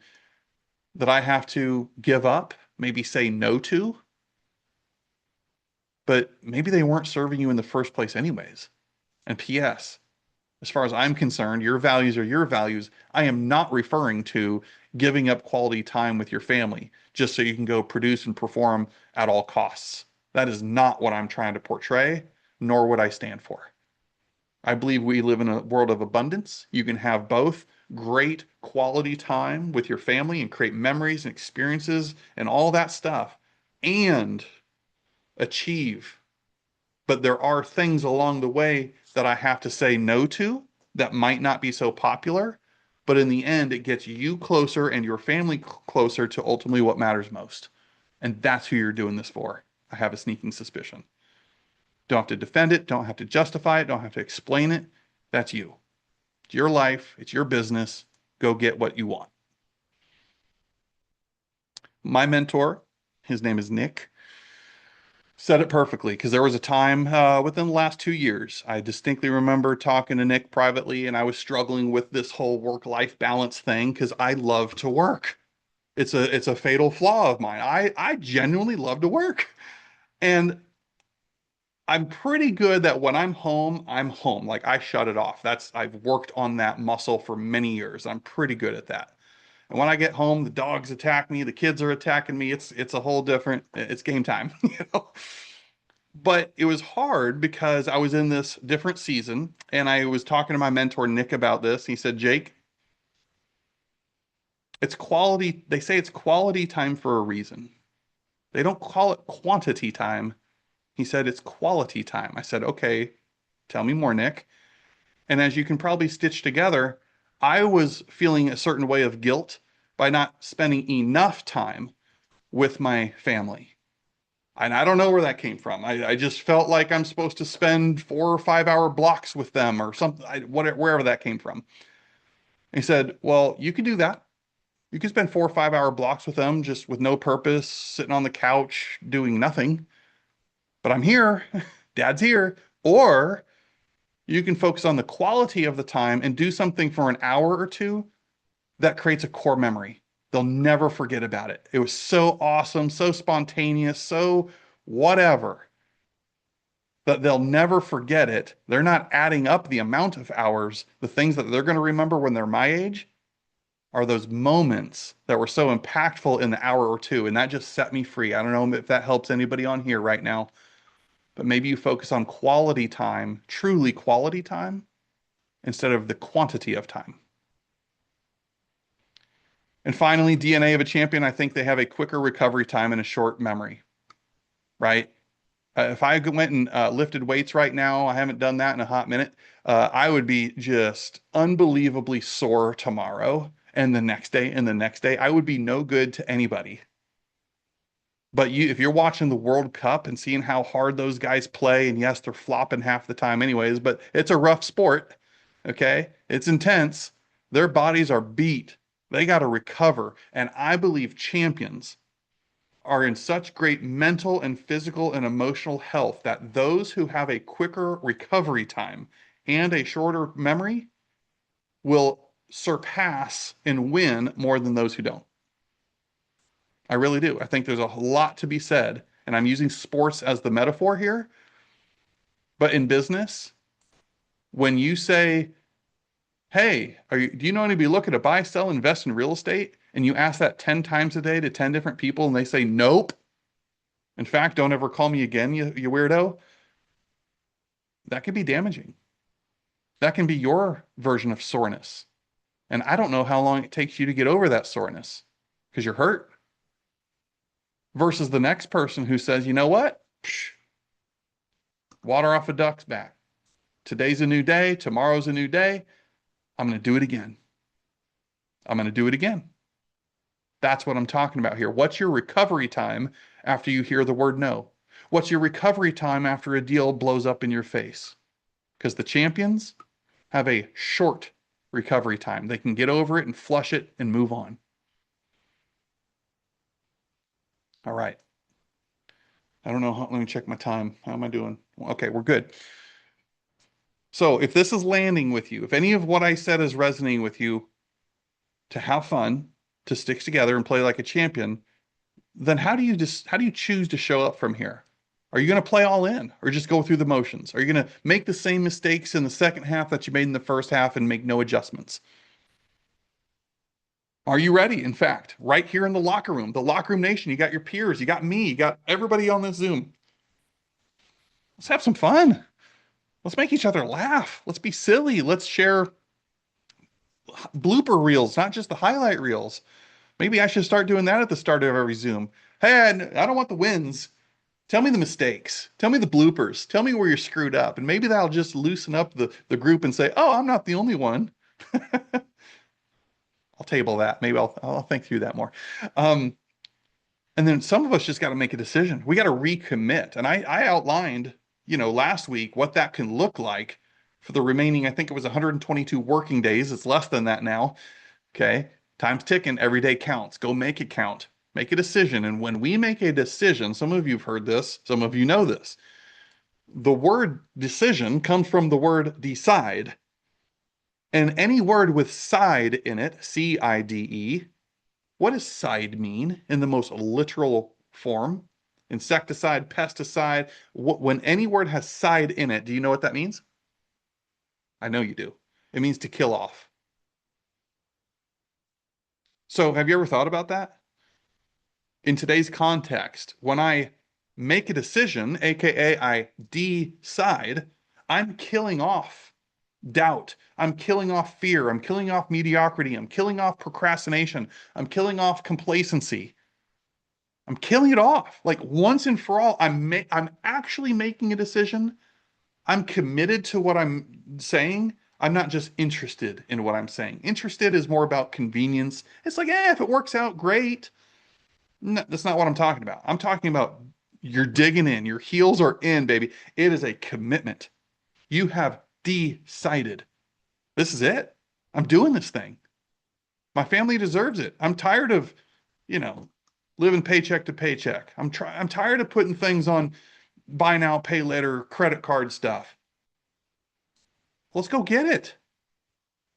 that I have to give up, maybe say no to, but maybe they weren't serving you in the first place anyways. And P.S., as far as I'm concerned, your values are your values. I am not referring to giving up quality time with your family just so you can go produce and perform at all costs. That is not what I'm trying to portray, nor what I stand for. I believe we live in a world of abundance. You can have both great quality time with your family and create memories and experiences and all that stuff and achieve. But there are things along the way that I have to say no to that might not be so popular. But in the end, it gets you closer and your family closer to ultimately what matters most. And that's who you're doing this for. I have a sneaking suspicion. Don't have to defend it. Don't have to justify it. Don't have to explain it. That's you. It's your life. It's your business. Go get what you want. My mentor, his name is Nick, said it perfectly because there was a time within the last 2 years, I distinctly remember talking to Nick privately, and I was struggling with this whole work-life balance thing because I love to work. It's a fatal flaw of mine. I genuinely love to work. And I'm pretty good that when I'm home, I'm home. Like I shut it off. I've worked on that muscle for many years. I'm pretty good at that. And when I get home, the dogs attack me, the kids are attacking me. It's a whole different, it's game time, But it was hard because I was in this different season and I was talking to my mentor, Nick, about this. He said, Jake, it's quality. They say it's quality time for a reason. They don't call it quantity time. He said, it's quality time. I said, okay, tell me more, Nick. And as you can probably stitch together, I was feeling a certain way of guilt by not spending enough time with my family. And I don't know where that came from. I just felt like I'm supposed to spend 4 or 5 hour blocks with them or something, wherever that came from. And he said, well, you can do that. You can spend 4 or 5 hour blocks with them just with no purpose, sitting on the couch, doing nothing. But I'm here. Dad's here. Or you can focus on the quality of the time and do something for an hour or two that creates a core memory. They'll never forget about it. It was so awesome, so spontaneous, so whatever, that they'll never forget it. They're not adding up the amount of hours. The things that they're going to remember when they're my age are those moments that were so impactful in the hour or two. And that just set me free. I don't know if that helps anybody on here right now, but maybe you focus on quality time, truly quality time, instead of the quantity of time. And finally, DNA of a champion, I think they have a quicker recovery time and a short memory, right? If I went and lifted weights right now, I haven't done that in a hot minute, I would be just unbelievably sore tomorrow and the next day and the next day. I would be no good to anybody. But if you're watching the World Cup and seeing how hard those guys play, and yes, they're flopping half the time anyways, but it's a rough sport, okay? It's intense. Their bodies are beat. They got to recover. And I believe champions are in such great mental and physical and emotional health that those who have a quicker recovery time and a shorter memory will surpass and win more than those who don't. I really do. I think there's a lot to be said, and I'm using sports as the metaphor here. But in business, when you say Hey, do you know anybody looking to buy, sell, invest in real estate? And you ask that 10 times a day to 10 different people and they say, nope. In fact, don't ever call me again, you weirdo. That can be damaging. That can be your version of soreness. And I don't know how long it takes you to get over that soreness because you're hurt versus the next person who says, you know what? Psh, water off a duck's back. Today's a new day. Tomorrow's a new day. I'm going to do it again. I'm going to do it again. That's what I'm talking about here. What's your recovery time after you hear the word no? What's your recovery time after a deal blows up in your face? Because the champions have a short recovery time. They can get over it and flush it and move on. All right. I don't know. Let me check my time. How am I doing? Okay, we're good. So if this is landing with you, if any of what I said is resonating with you, to have fun, to stick together and play like a champion, then how do you choose to show up from here? Are you going to play all in or just go through the motions? Are you going to make the same mistakes in the second half that you made in the first half and make no adjustments? Are you ready? In fact, right here in the locker room nation, you got your peers, you got me, you got everybody on this Zoom. Let's have some fun. Let's make each other laugh. Let's be silly. Let's share blooper reels, not just the highlight reels. Maybe I should start doing that at the start of every Zoom. Hey, I don't want the wins. Tell me the mistakes. Tell me the bloopers. Tell me where you're screwed up. And maybe that'll just loosen up the group and say, oh, I'm not the only one. I'll table that. Maybe I'll think through that more. And then some of us just got to make a decision. We got to recommit. And I outlined, last week what that can look like for the remaining, I think it was 122 working days. It's less than that now. Okay. Time's ticking. Every day counts. Go make it count. Make a decision. And when we make a decision, some of you have heard this, some of you know this. The word decision comes from the word decide. And any word with side in it, C-I-D-E, what does side mean in the most literal form? Insecticide, pesticide. When any word has side in it, do you know what that means? I know you do. It means to kill off. So have you ever thought about that? In today's context, when I make a decision, aka I decide, I'm killing off doubt. I'm killing off fear. I'm killing off mediocrity. I'm killing off procrastination. I'm killing off complacency. I'm killing it off. Like once and for all, I'm actually making a decision. I'm committed to what I'm saying. I'm not just interested in what I'm saying. Interested is more about convenience. It's like, if it works out, great. No, that's not what I'm talking about. I'm talking about you're digging in. Your heels are in, baby. It is a commitment. You have decided. This is it. I'm doing this thing. My family deserves it. I'm tired of, living paycheck to paycheck. I'm tired of putting things on buy now, pay later, credit card stuff. Let's go get it.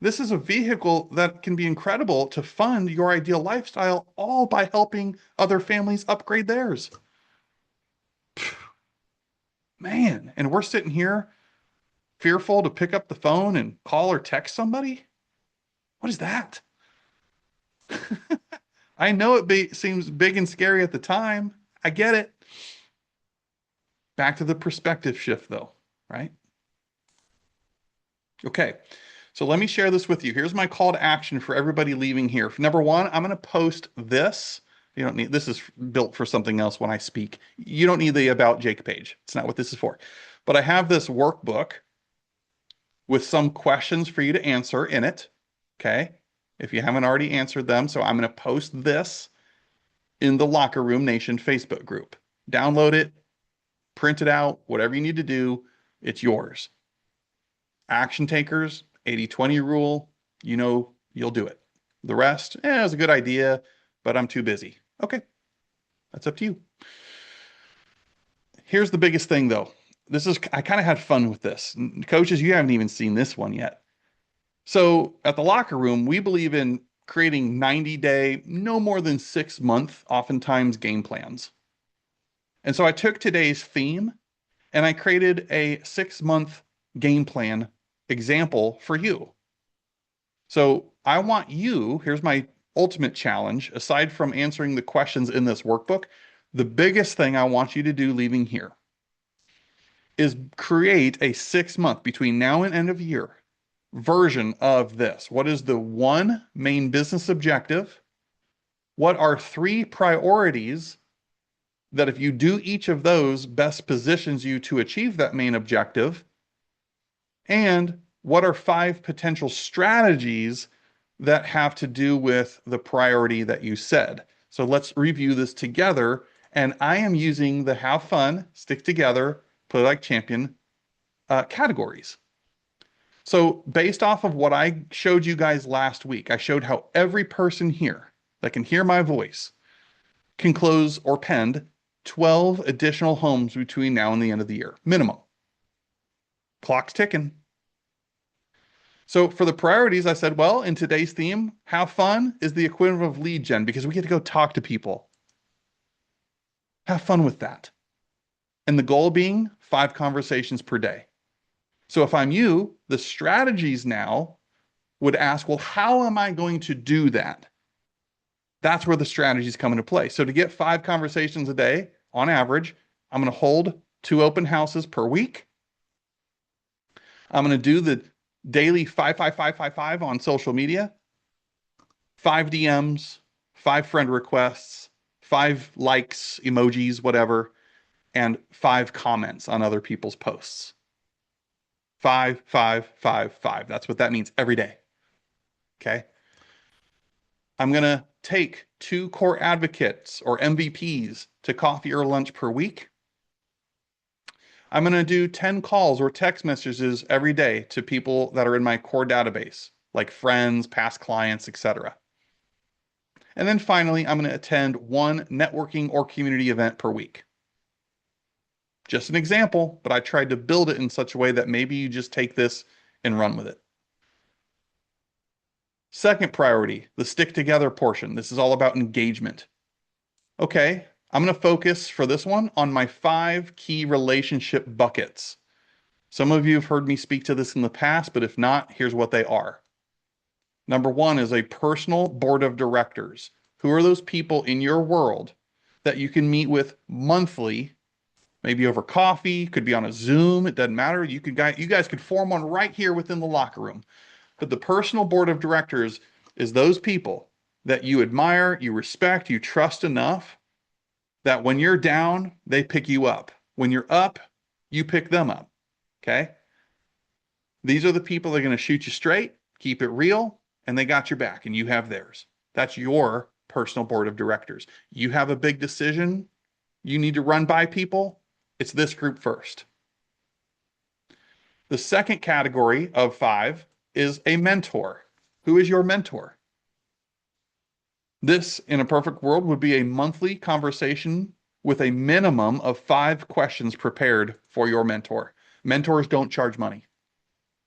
This is a vehicle that can be incredible to fund your ideal lifestyle, all by helping other families upgrade theirs. Man, and we're sitting here fearful to pick up the phone and call or text somebody? What is that? I know it seems big and scary at the time. I get it. Back to the perspective shift, though, right? Okay, so let me share this with you. Here's my call to action for everybody leaving here. Number one, I'm going to post this. You don't need, this is built for something else when I speak. You don't need the About Jake page. It's not what this is for. But I have this workbook with some questions for you to answer in it. Okay, if you haven't already answered them. So I'm going to post this in the Locker Room Nation Facebook group. Download it, print it out, whatever you need to do, it's yours. Action takers, 80-20 rule, you'll do it. The rest, it's a good idea, but I'm too busy. Okay, that's up to you. Here's the biggest thing, though. I kind of had fun with this. Coaches, you haven't even seen this one yet. So at the Locker Room, we believe in creating 90-day, no more than 6-month, oftentimes game plans. And so I took today's theme and I created a 6-month game plan example for you. So I want you, here's my ultimate challenge, aside from answering the questions in this workbook, the biggest thing I want you to do leaving here is create a 6 month between now and end of year version of this. What is the one main business objective? What are 3 priorities that if you do each of those best positions you to achieve that main objective? And what are 5 potential strategies that have to do with the priority that you said? So let's review this together. And I am using the have fun, stick together, play like champion categories. So based off of what I showed you guys last week, I showed how every person here that can hear my voice can close or pend 12 additional homes between now and the end of the year, minimum. Clock's ticking. So for the priorities, I said, well, in today's theme, have fun is the equivalent of lead gen because we get to go talk to people. Have fun with that. And the goal being 5 conversations per day. So if I'm you, the strategies now would ask, well, how am I going to do that? That's where the strategies come into play. So to get 5 conversations a day, on average, I'm going to hold 2 open houses per week. I'm going to do the daily 5 on social media, 5 DMs, 5 friend requests, 5 likes, emojis, whatever, and 5 comments on other people's posts. 5, 5, 5, 5. That's what that means every day. Okay. I'm going to take 2 core advocates or MVPs to coffee or lunch per week. I'm going to do 10 calls or text messages every day to people that are in my core database, like friends, past clients, etc. And then finally, I'm going to attend 1 networking or community event per week. Just an example, but I tried to build it in such a way that maybe you just take this and run with it. Second priority, the stick together portion. This is all about engagement. Okay, I'm going to focus for this one on my 5 key relationship buckets. Some of you have heard me speak to this in the past, but if not, here's what they are. Number 1 is a personal board of directors. Who are those people in your world that you can meet with monthly, maybe over coffee, could be on a Zoom, it doesn't matter. You guys could form one right here within the locker room. But the personal board of directors is those people that you admire, you respect, you trust enough that when you're down, they pick you up. When you're up, you pick them up. Okay? These are the people that are going to shoot you straight, keep it real, and they got your back and you have theirs. That's your personal board of directors. You have a big decision you need to run by people, it's this group first. The second category of 5 is a mentor. Who is your mentor? This, in a perfect world, would be a monthly conversation with a minimum of 5 questions prepared for your mentor. Mentors don't charge money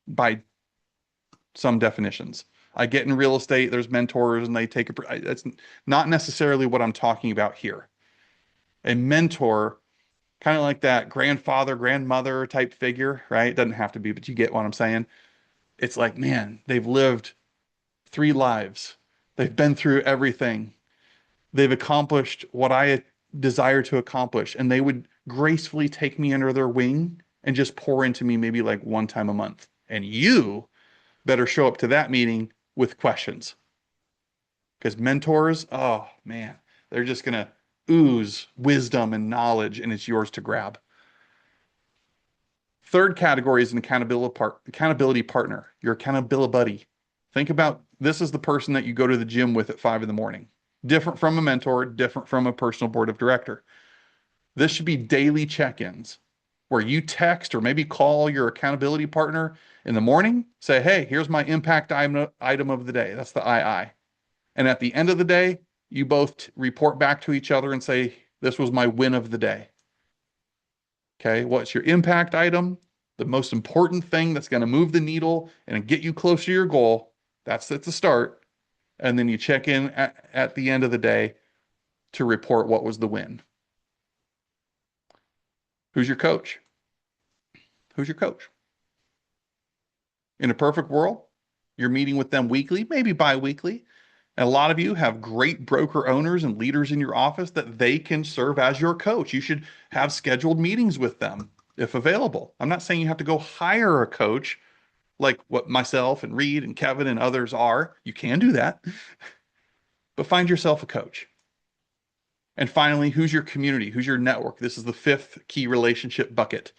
by some definitions. I get in real estate, there's mentors and they take that's not necessarily what I'm talking about here. A mentor, kind of like that grandfather, grandmother type figure, right? It doesn't have to be, but you get what I'm saying. It's like, man, they've lived 3 lives. They've been through everything. They've accomplished what I desire to accomplish, and they would gracefully take me under their wing and just pour into me maybe like 1 time a month. And you better show up to that meeting with questions. Because mentors, oh man, they're just going to ooze wisdom and knowledge, and it's yours to grab. Third category is an accountability partner, your accountability buddy. Think about this is the person that you go to the gym with at 5 in the morning. Different from a mentor, different from a personal board of director. This should be daily check-ins where you text or maybe call your accountability partner in the morning, say, hey, here's my impact item of the day. That's the II. And at the end of the day, you both report back to each other and say, this was my win of the day. Okay, what's your impact item? The most important thing that's going to move the needle and get you closer to your goal. That's at the start. And then you check in at the end of the day to report what was the win. Who's your coach? Who's your coach? In a perfect world, You're meeting with them weekly, maybe bi-weekly. And a lot of you have great broker owners and leaders in your office that they can serve as your coach. You should have scheduled meetings with them if available. I'm not saying you have to go hire a coach like what myself and Reed and Kevin and others are. You can do that, but find yourself a coach. And finally, who's your community? Who's your network? This is the fifth key relationship bucket.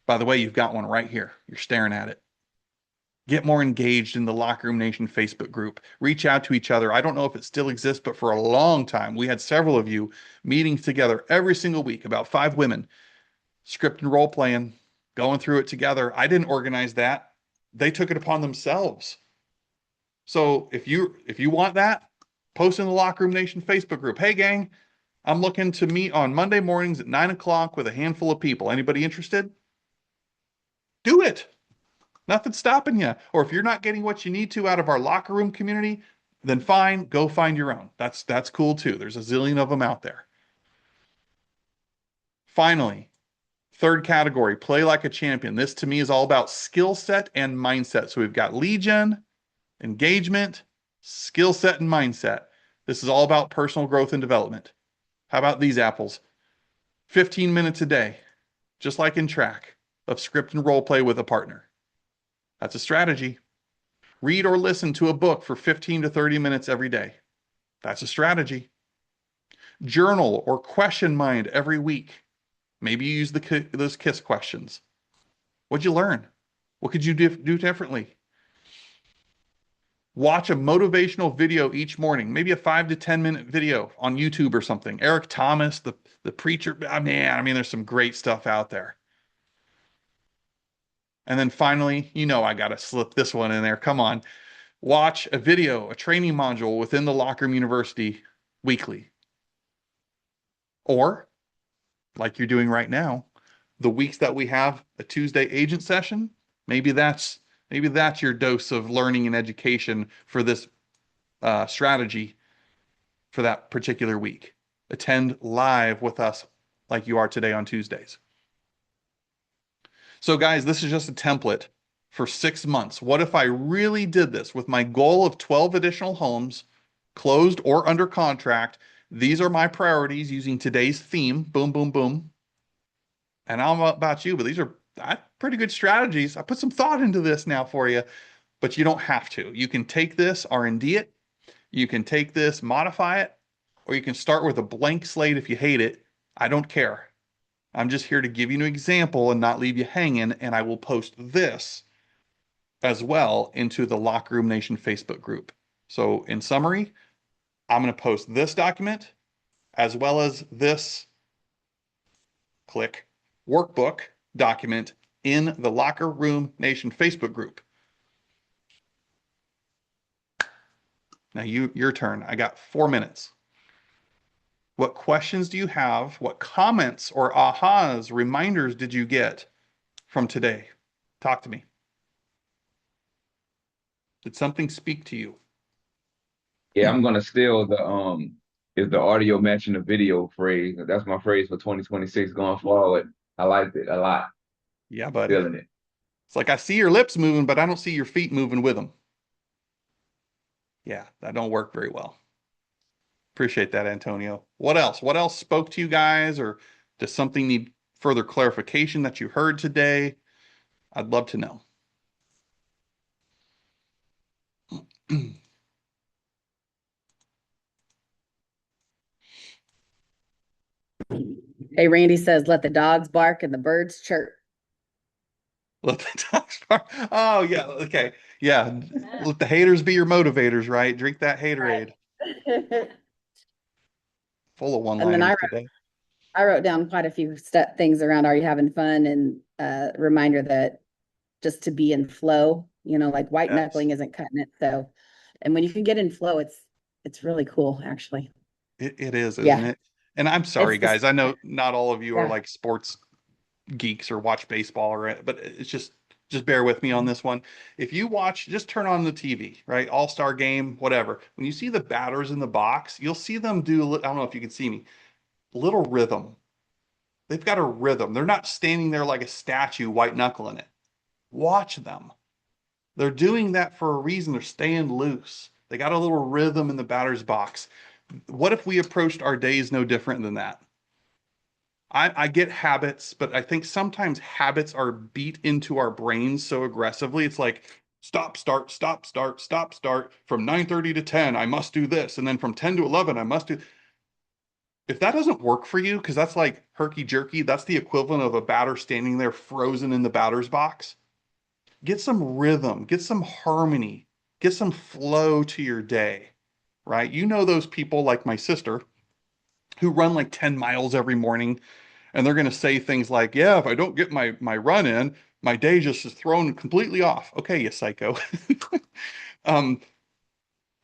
By the way, you've got one right here. You're staring at it. Get more engaged in the Locker Room Nation Facebook group. Reach out to each other. I don't know if it still exists, but for a long time, we had several of you meeting together every single week, about 5 women, script and role playing, going through it together. I didn't organize that. They took it upon themselves. So if you want that, post in the Locker Room Nation Facebook group. Hey, gang, I'm looking to meet on Monday mornings at 9 o'clock with a handful of people. Anybody interested? Do it. Nothing's stopping you. Or if you're not getting what you need to out of our locker room community, then fine, go find your own. That's cool too. There's a zillion of them out there. Finally, third category, play like a champion. This to me is all about skill set and mindset. So we've got lead gen, engagement, skill set, and mindset. This is all about personal growth and development. How about these apples? 15 minutes a day, just like in track, of script and role play with a partner. That's a strategy. Read or listen to a book for 15 to 30 minutes every day. That's a strategy. Journal or question mind every week. Maybe you use those KISS questions. What'd you learn? What could you do differently? Watch a motivational video each morning, maybe a 5 to 10 minute video on YouTube or something. Eric Thomas, the preacher. Oh, man, I mean, there's some great stuff out there. And then finally, I got to slip this one in there. Come on. Watch a video, a training module within the Locker Room University weekly. Or, like you're doing right now, the weeks that we have a Tuesday agent session, maybe that's your dose of learning and education for this strategy for that particular week. Attend live with us like you are today on Tuesdays. So guys, this is just a template for 6 months. What if I really did this with my goal of 12 additional homes, closed or under contract? These are my priorities using today's theme. Boom, boom, boom. And I don't know about you, but these are pretty good strategies. I put some thought into this now for you, but you don't have to. You can take this, R&D it. You can take this, modify it, or you can start with a blank slate if you hate it. I don't care. I'm just here to give you an example and not leave you hanging, and I will post this as well into the Locker Room Nation Facebook group. So in summary, I'm going to post this document as well as this workbook document in the Locker Room Nation Facebook group. Now your turn. I got 4 minutes. What questions do you have? What comments or ahas, reminders did you get from today? Talk to me. Did something speak to you?
Yeah, I'm gonna steal the is the audio matching the video phrase. That's my phrase for 2026 going forward. I liked it a lot.
Yeah, buddy.
Feeling it.
It's like I see your lips moving, but I don't see your feet moving with them. Yeah, that don't work very well. Appreciate that, Antonio. What else? What else spoke to you guys, or does something need further clarification that you heard today? I'd love to know.
Hey, Randy says, let the dogs bark and the birds chirp.
Let the dogs bark. Oh, yeah. Okay. Yeah. Let the haters be your motivators, right? Drink that haterade. Full of
And then
one-liners today.
I wrote down quite a few things around, are you having fun? And reminder that just to be in flow, like white
Yes.
knuckling isn't cutting it. So, and when you can get in flow, it's really cool, actually.
It is, isn't
Yeah.
it? And I'm sorry,
It's the-
guys. I know not all of you are
Yeah.
like sports geeks or watch baseball but it's just bear with me on this one. If you watch, just turn on the TV, right? All-Star game, whatever. When you see the batters in the box, you'll see them do, I don't know if you can see me, little rhythm. They've got a rhythm. They're not standing there like a statue, white knuckling it. Watch them. They're doing that for a reason. They're staying loose. They got a little rhythm in the batter's box. What if we approached our days no different than that? I get habits, but I think sometimes habits are beat into our brains so aggressively. It's like stop, start, stop, start, stop, start. From 9:30 to 10, I must do this. And then from 10 to 11, I must do. If that doesn't work for you, because that's like herky jerky, that's the equivalent of a batter standing there frozen in the batter's box. Get some rhythm, get some harmony, get some flow to your day, right? You know those people like my sister who run like 10 miles every morning, and they're going to say things like, yeah, if I don't get my run in, my day just is thrown completely off. Okay, you psycho. um,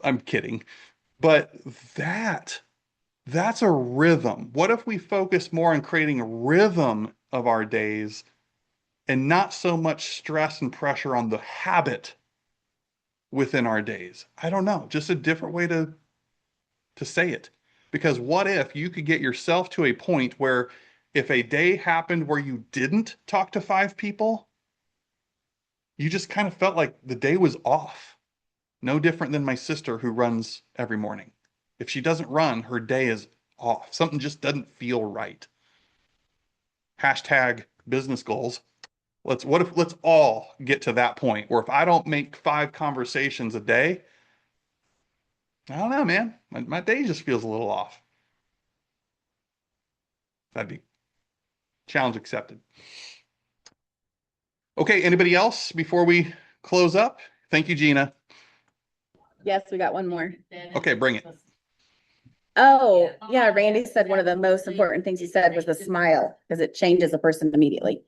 I'm kidding. But that's a rhythm. What if we focus more on creating a rhythm of our days and not so much stress and pressure on the habit within our days? I don't know, just a different way to say it. Because what if you could get yourself to a point where if a day happened where you didn't talk to 5 people, you just kind of felt like the day was off. No different than my sister who runs every morning. If she doesn't run, her day is off. Something just doesn't feel right. Hashtag business goals. Let's all get to that point where if I don't make 5 conversations a day, I don't know, man. My day just feels a little off. That'd be challenge accepted. Okay, anybody else before we close up? Thank you, Gina.
Yes, we got one more.
Okay, bring it.
Oh, yeah, Randy said one of the most important things he said was the smile, because it changes a person immediately.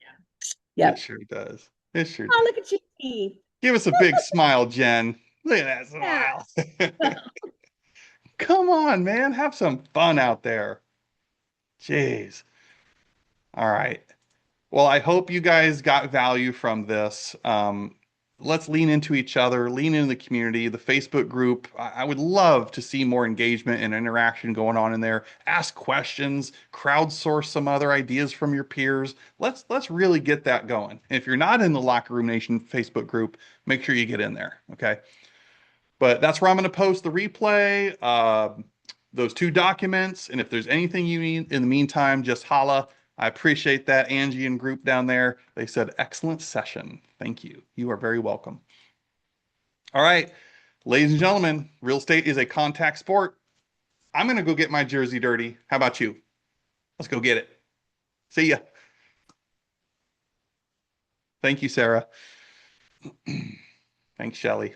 Yep.
It sure does. It sure
Oh,
does.
look at you.
Give us a big smile, Jen. Look at that smile. Come on, man. Have some fun out there. Jeez. All right. Well, I hope you guys got value from this. Let's lean into each other, lean into the community, the Facebook group. I would love to see more engagement and interaction going on in there. Ask questions, crowdsource some other ideas from your peers. Let's really get that going. And if you're not in the Locker Room Nation Facebook group, make sure you get in there. Okay. But that's where I'm going to post the replay, those 2 documents. And if there's anything you need in the meantime, just holla. I appreciate that. Angie and group down there, they said, excellent session. Thank you. You are very welcome. All right, ladies and gentlemen, real estate is a contact sport. I'm going to go get my jersey dirty. How about you? Let's go get it. See ya. Thank you, Sarah. Thanks, Shelly.